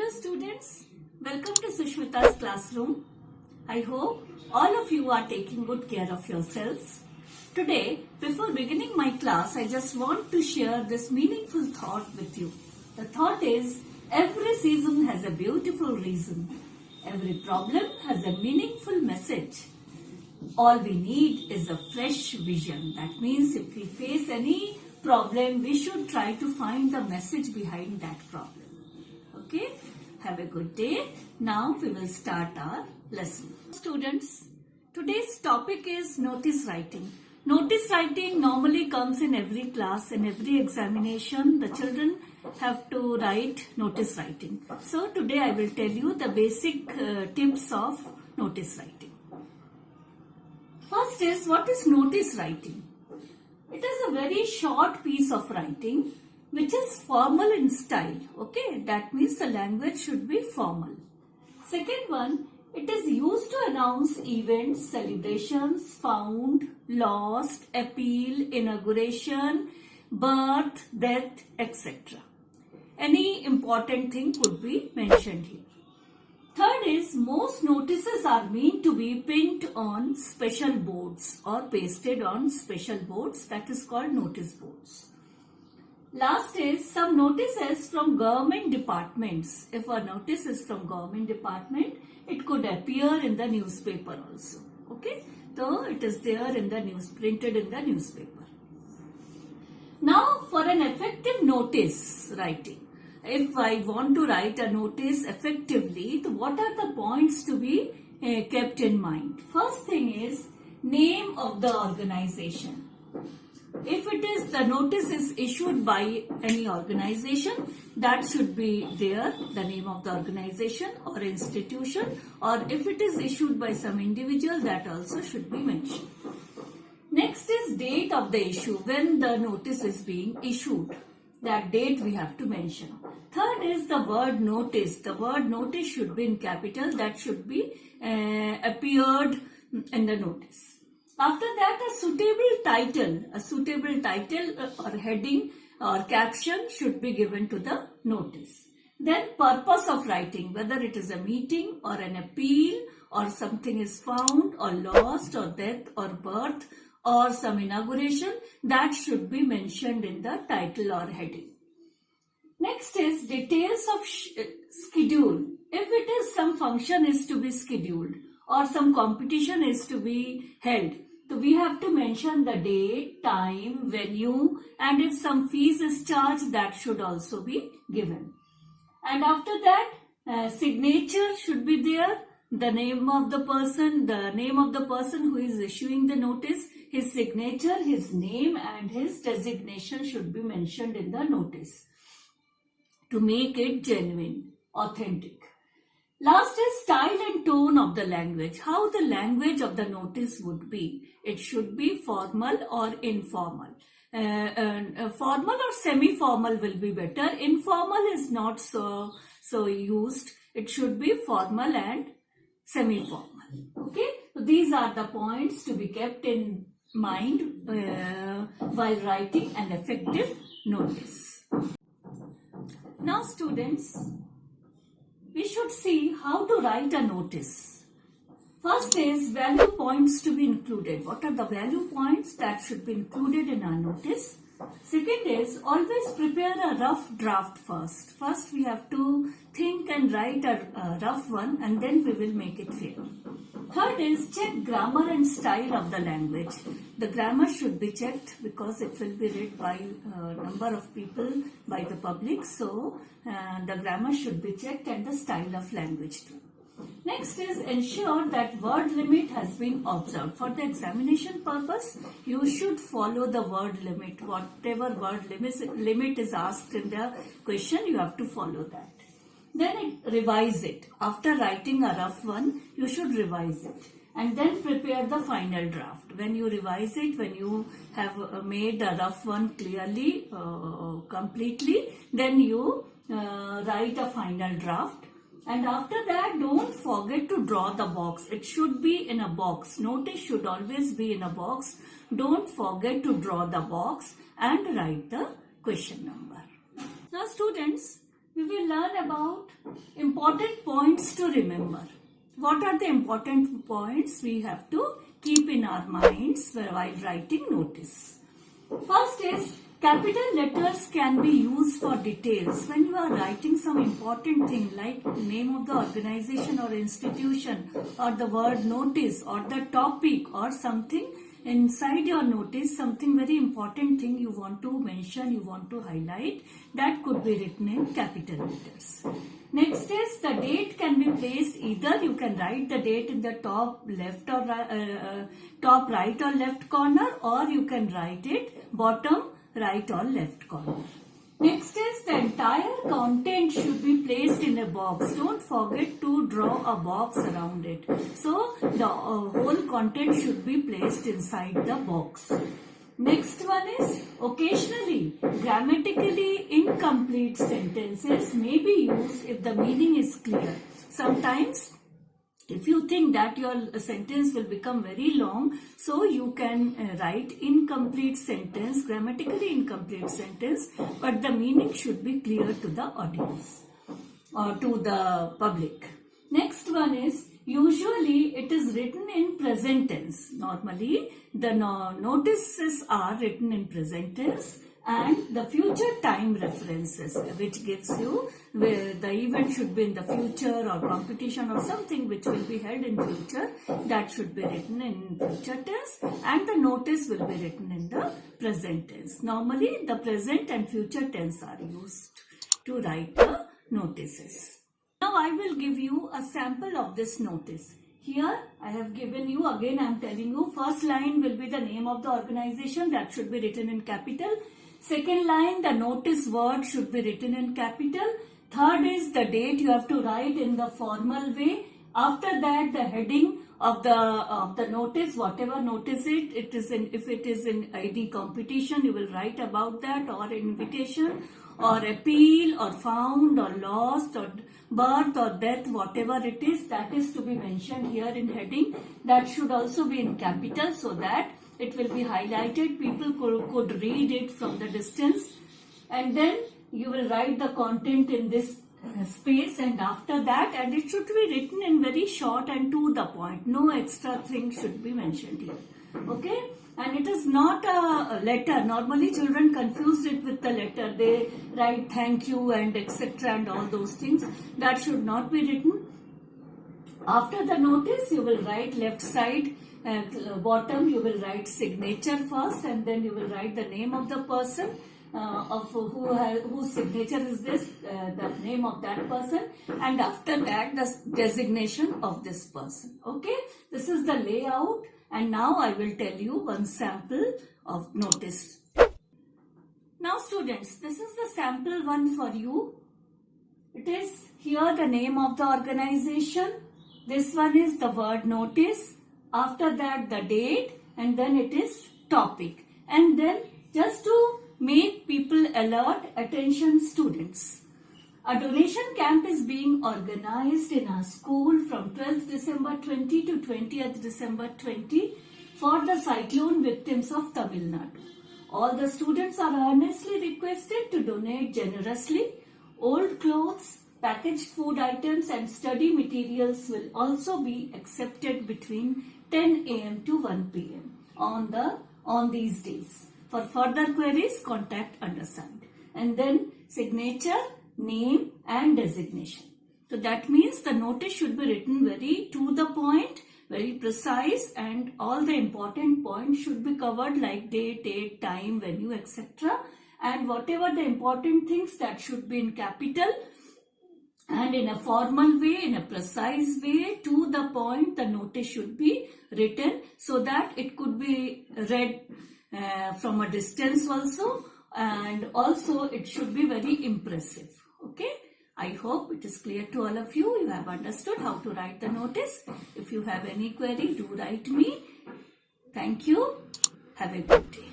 Hello students, welcome to Sushmita's classroom. I hope all of you are taking good care of yourselves. Today, before beginning my class, I just want to share this meaningful thought with you. The thought is, every season has a beautiful reason. Every problem has a meaningful message. All we need is a fresh vision. That means if we face any problem, we should try to find the message behind that problem. Okay, have a good day. Now we will start our lesson. Students, today's topic is notice writing. Notice writing normally comes in every class, in every examination. The children have to write notice writing. So today I will tell you the basic tips of notice writing. First is, what is notice writing? It is a very short piece of writing which is formal in style. Okay, that means the language should be formal. Second one, it is used to announce events, celebrations, found, lost, appeal, inauguration, birth, death, etc. Any important thing could be mentioned here. Third is, most notices are meant to be pinned on special boards or pasted on special boards, that is called notice boards. Last is, some notices from government departments. If a notice is from government department, it could appear in the newspaper also. Okay, so it is there in the news, printed in the newspaper. Now for an effective notice writing. If I want to write a notice effectively, what are the points to be kept in mind? First thing is name of the organization. If it is, the notice is issued by any organization, that should be there, the name of the organization or institution, or if it is issued by some individual, that also should be mentioned. Next is date of the issue, when the notice is being issued. That date we have to mention. Third is the word notice. The word notice should be in capital. That should be appeared in the notice. After that, a suitable title or heading or caption should be given to the notice. Then purpose of writing, whether it is a meeting or an appeal or something is found or lost or death or birth or some inauguration, that should be mentioned in the title or heading. Next is details of schedule. If it is some function is to be scheduled or some competition is to be held, so we have to mention the date, time, venue, and if some fees is charged, that should also be given. And after that, signature should be there, the name of the person who is issuing the notice, his signature, his name and his designation should be mentioned in the notice to make it genuine, authentic. Last is style and tone of the language. How the language of the notice would be. It should be formal or informal. Formal or semi-formal will be better. Informal is not so used. It should be formal and semi-formal. Okay. So these are the points to be kept in mind while writing an effective notice. Now students, we should see how to write a notice. First is value points to be included. What are the value points that should be included in our notice? Second is, always prepare a rough draft first. First we have to think and write a rough one and then we will make it fair. Third is, check grammar and style of the language. The grammar should be checked because it will be read by a number of people, by the public. So the grammar should be checked and the style of language too. Next is, ensure that word limit has been observed. For the examination purpose, you should follow the word limit. Whatever word limit is asked in the question, you have to follow that. Then revise it. After writing a rough one, you should revise it. And then prepare the final draft. When you revise it, when you have made a rough one clearly, completely, then you write a final draft. And after that, don't forget to draw the box. It should be in a box. Notice should always be in a box. Don't forget to draw the box and write the question number. Now students, we will learn about important points to remember. What are the important points we have to keep in our minds while writing notice? First is, capital letters can be used for details. When you are writing some important thing like name of the organization or institution, or the word notice, or the topic, or something inside your notice, something very important thing you want to mention, you want to highlight, that could be written in capital letters. Next is, the date can be placed, either you can write the date in the top left or top right or left corner, or you can write it bottom right or left corner. Next is, the entire content should be placed in a box. Don't forget to draw a box around it. So the whole content should be placed inside the box. Next one is, occasionally grammatically incomplete sentences may be used if the meaning is clear. Sometimes if you think that your sentence will become very long, so you can write incomplete sentence, grammatically incomplete sentence, but the meaning should be clear to the audience or to the public. Next one is, usually it is written in present tense. Normally the notices are written in present tense, and the future time references, which gives you where the event should be in the future, or competition or something which will be held in future, that should be written in future tense, and the notice will be written in the present tense. Normally the present and future tense are used to write the notices. Now I will give you a sample of this notice. Here I have given you, again I am telling you, first line will be the name of the organization, that should be written in capital. Second line, the notice word should be written in capital. Third is, the date you have to write in the formal way. After that, the heading of the notice, whatever notice it is in, if it is in ID competition, you will write about that, or invitation, or appeal, or found, or lost, or birth or death, whatever it is, that is to be mentioned here in heading. That should also be in capital, so that it will be highlighted, people could read it from the distance. And then you will write the content in this space, and after that, and it should be written in very short and to the point. No extra thing should be mentioned here. Okay? And it is not a letter. Normally children confuse it with the letter. They write thank you and etc. and all those things. That should not be written. After the notice, you will write left side, bottom you will write signature first, and then you will write the name of the person, of whose signature is this, the name of that person, and after that the designation of this person. Okay, this is the layout, and now I will tell you one sample of notice. Now students, this is the sample one for you. It is here the name of the organization. This one is the word notice. After that the date, and then it is topic. And then just to make people alert, attention students. A donation camp is being organized in our school from 12th December 20 to 20th December 20 for the cyclone victims of Tamil Nadu. All the students are earnestly requested to donate generously. Old clothes, packaged food items and study materials will also be accepted between 10 a.m. to 1 p.m. on these days. For further queries, contact undersigned. And then signature, name and designation. So that means the notice should be written very to the point, very precise, and all the important points should be covered like date, time, venue, etc. And whatever the important things, that should be in capital. And in a formal way, in a precise way, to the point, the notice should be written so that it could be read from a distance also, and also it should be very impressive. Okay, I hope it is clear to all of you. You have understood how to write the notice. If you have any query, do write me. Thank you. Have a good day.